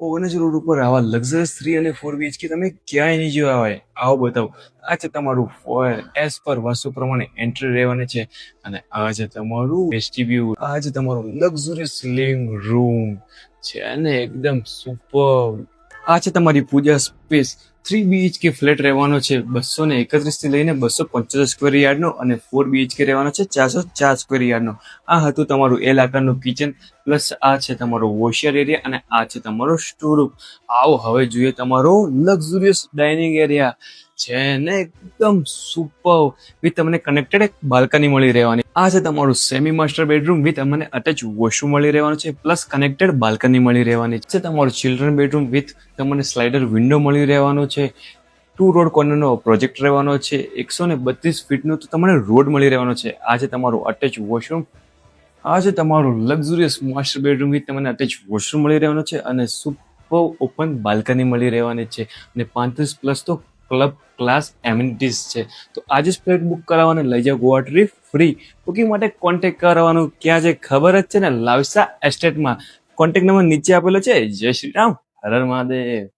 Ognaj road ઉપર આવા luxurious 3 અને 4 બીએચકે તમે ક્યાંય નહીં જોયા હોય. આવો બતાવો. આ છે તમારું ફોયર. એઝ પર વાસ્તુ પ્રમાણે એન્ટ્રી રહેવાની છે. અને આ છે તમારું વેસ્ટિબ્યુલ. આ છે તમારું લક્ઝરિયસ લિવિંગ રૂમ છે અને એકદમ સુપર. આ છે તમારી પૂજા સ્પેસ. 3 બીએચકે ફ્લેટ રહેવાનો છે 231 થી લઈને 275 સ્ક્વેર યાર્ડનો અને 4 બીએચકે રહેવાનો છે 404 સ્ક્વેર યાર્ડનો. આ હતું તમારું એલ આકારનું કિચન પ્લસ આ છે તમારો વોશિયર એરિયા અને આ છે તમારો સ્ટોરરૂમ. આવો હવે જોઈએ તમારો લક્ઝુરિયસ ડાઇનિંગ એરિયા છે ને એકદમ સુપર વિથ તમને કનેક્ટેડ એક બાલ્કની મળી રહેવાની. આ છે તમારું સેમી માસ્ટર બેડરૂમ વિથ તમને અટેચ વોશરૂમ મળી રહેવાનું છે પ્લસ કનેક્ટેડ બાલ્કની મળી રહેવાની છે. તમારું ચિલ્ડ્રન બેડરૂમ વિથ તમને સ્લાઇડર વિન્ડો મળી રહેવાનો છે. 2 રોડ કોર્નરનો પ્રોજેક્ટ રહેવાનો છે. 132 ફીટનો તો તમને રોડ મળી રહેવાનો છે. આ છે તમારું અટેચ વોશરૂમ. આ છે તમારું લક્ઝુરિયસ માસ્ટર બેડરૂમ વિથ તમને અટેચ વોશરૂમ મળી રહેવાનો છે અને સુપર ઓપન બાલ્કની મળી રહેવાની છે અને 35 પ્લસ તો ક્લબ ક્લાસ એમિનિટીઝ છે. તો આજે જ ફ્લેટ બુક કરાવવાને લઈ જાઓ ગોવા ટ્રીપ ફ્રી. બુકિંગ માટે કોન્ટેક્ટ કરવાનું ક્યાં છે ખબર જ છે ને, લાવસા એસ્ટેટમાં. કોન્ટેક્ટ નંબર નીચે આપેલો છે. જય શ્રી રામ, હર હર મહાદેવ.